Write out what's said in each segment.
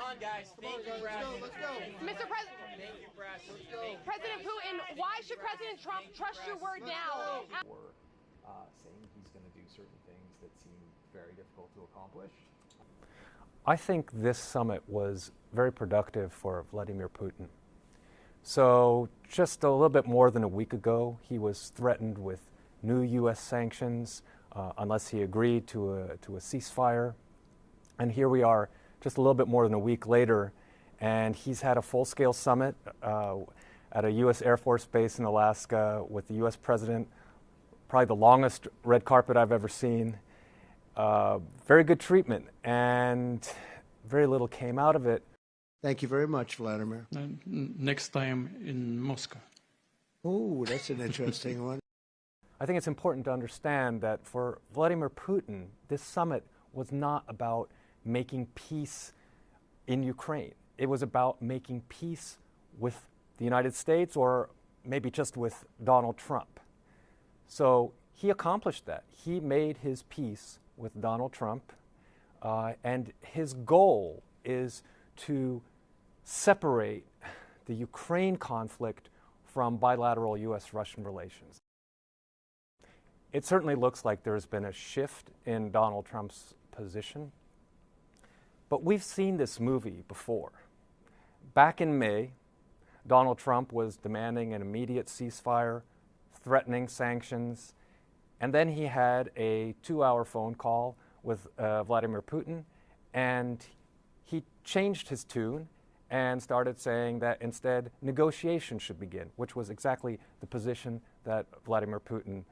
on, guys. Thank you, Brad. Let's go. Mr. President. Thank you, Brad. President Putin, why should President Trump trust your word now? Or saying he's going to do certain things that seem very difficult to accomplish. I think this summit was very productive for Vladimir Putin. So just a little bit more than a week ago, he was threatened with new U.S. sanctions unless he agreed to a ceasefire. And here we are just a little bit more than a week later, and he's had a full-scale summit at a U.S. Air Force base in Alaska with the U.S. president, probably the longest red carpet I've ever seen. Very good treatment, and very little came out of it. Thank you very much, Vladimir. Next time in Moscow. Oh, that's an interesting one. I think it's important to understand that for Vladimir Putin, this summit was not about making peace in Ukraine. It was about making peace with the United States, or maybe just with Donald Trump. So he accomplished that. He made his peace with Donald Trump, and his goal is to separate the Ukraine conflict from bilateral U.S.-Russian relations. It certainly looks like there's been a shift in Donald Trump's position, but we've seen this movie before. Back in May, Donald Trump was demanding an immediate ceasefire, threatening sanctions, and then he had a 2-hour phone call with Vladimir Putin, and he changed his tune and started saying that instead negotiations should begin, which was exactly the position that Vladimir Putin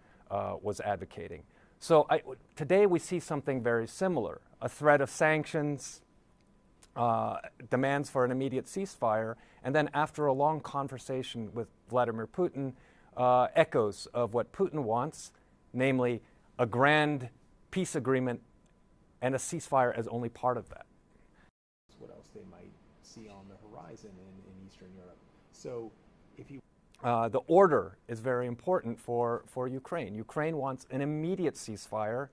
was advocating. So today we see something very similar, a threat of sanctions, demands for an immediate ceasefire, and then after a long conversation with Vladimir Putin, echoes of what Putin wants, namely a grand peace agreement and a ceasefire as only part of that. What else they might see on the horizon in Eastern Europe. So if you the order is very important for Ukraine. Ukraine wants an immediate ceasefire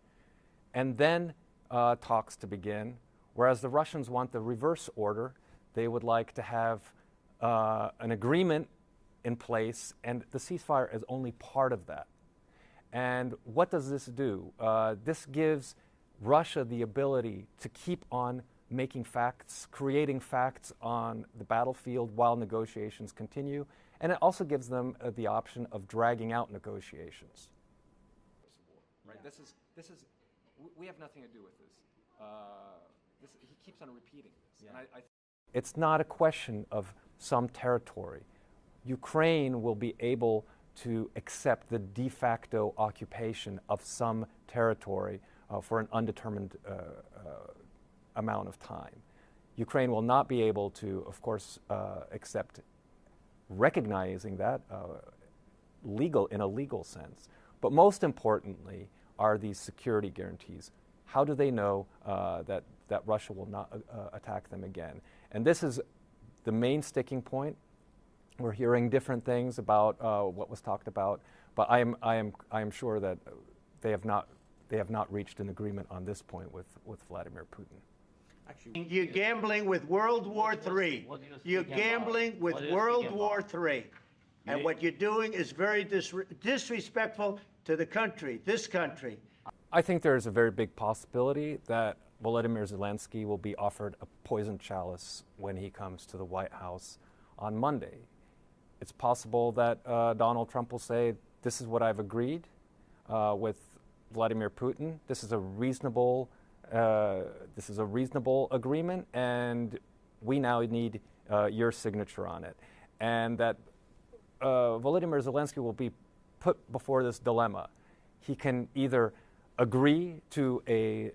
and then talks to begin, whereas the Russians want the reverse order. They would like to have an agreement in place, and the ceasefire is only part of that. And what does this do? This gives Russia the ability to keep on making facts, creating facts on the battlefield while negotiations continue, and it also gives them the option of dragging out negotiations. Right. This is. We have nothing to do with this. He keeps on repeating this. Yeah. And it's not a question of some territory. Ukraine will be able to accept the de facto occupation of some territory for an undetermined amount of time. Ukraine will not be able to, of course, accept recognizing that in a legal sense. But most importantly are these security guarantees. How do they know that Russia will not attack them again? And this is the main sticking point. We're hearing different things about what was talked about, but I am sure that they have not reached an agreement on this point with Vladimir Putin. Actually, you're gambling with World War III. You're gambling with World War III. And what you're doing is very disrespectful to the country, this country. I think there's a very big possibility that Volodymyr Zelensky will be offered a poison chalice when he comes to the White House on Monday. It's possible that Donald Trump will say, this is what I've agreed with Vladimir Putin. This is a reasonable agreement, and we now need your signature on it. And that Volodymyr Zelensky will be put before this dilemma. He can either agree to a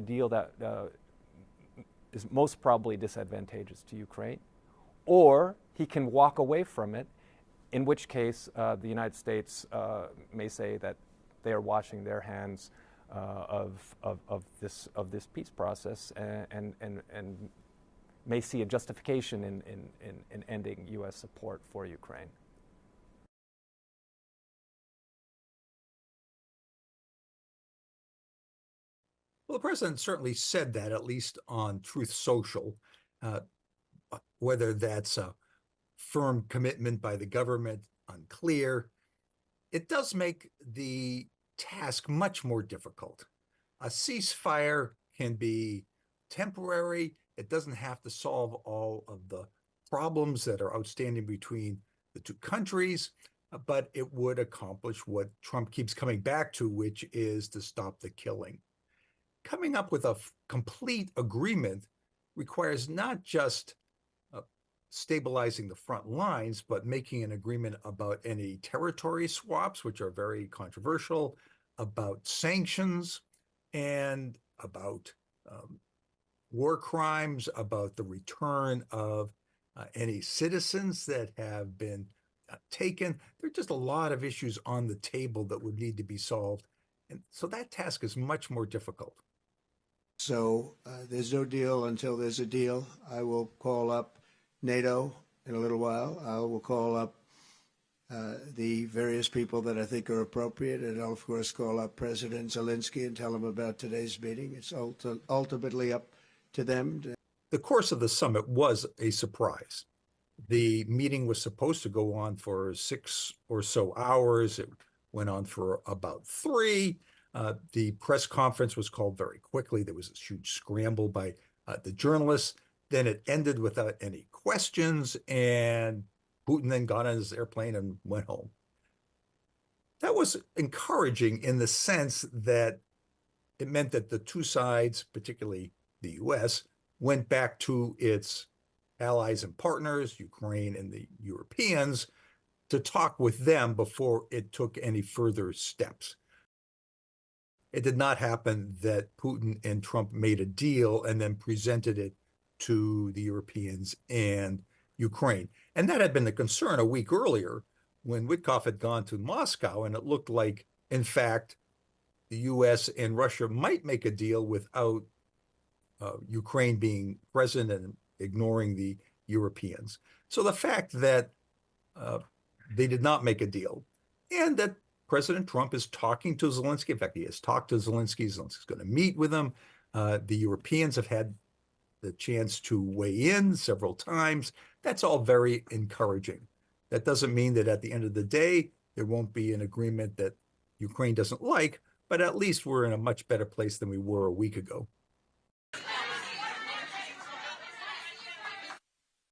deal that is most probably disadvantageous to Ukraine, or he can walk away from it, in which case the United States may say that they are washing their hands of this peace process and may see a justification in ending U.S. support for Ukraine. Well, the president certainly said that, at least on Truth Social. Uh, whether that's a firm commitment by the government, unclear. It does make the task much more difficult. A ceasefire can be temporary. It doesn't have to solve all of the problems that are outstanding between the two countries, but it would accomplish what Trump keeps coming back to, which is to stop the killing. Coming up with a complete agreement requires not just stabilizing the front lines, but making an agreement about any territory swaps, which are very controversial, about sanctions, and about war crimes, about the return of any citizens that have been taken. There are just a lot of issues on the table that would need to be solved. And so that task is much more difficult. So there's no deal until there's a deal. I will call up NATO in a little while. I will call up the various people that I think are appropriate, and I'll, of course, call up President Zelensky and tell him about today's meeting. It's ultimately up to them. The course of the summit was a surprise. The meeting was supposed to go on for 6 or so hours. It went on for about 3. The press conference was called very quickly. There was a huge scramble by the journalists. Then it ended without any questions, and Putin then got on his airplane and went home. That was encouraging in the sense that it meant that the two sides, particularly the U.S., went back to its allies and partners, Ukraine and the Europeans, to talk with them before it took any further steps. It did not happen that Putin and Trump made a deal and then presented it to the Europeans and Ukraine. And that had been the concern a week earlier when Witkoff had gone to Moscow, and it looked like, in fact, the U.S. and Russia might make a deal without Ukraine being present and ignoring the Europeans. So the fact that they did not make a deal, and that President Trump is talking to Zelensky. In fact, he has talked to Zelensky. Zelensky's going to meet with him. The Europeans have had the chance to weigh in several times. That's all very encouraging. That doesn't mean that at the end of the day, there won't be an agreement that Ukraine doesn't like, but at least we're in a much better place than we were a week ago.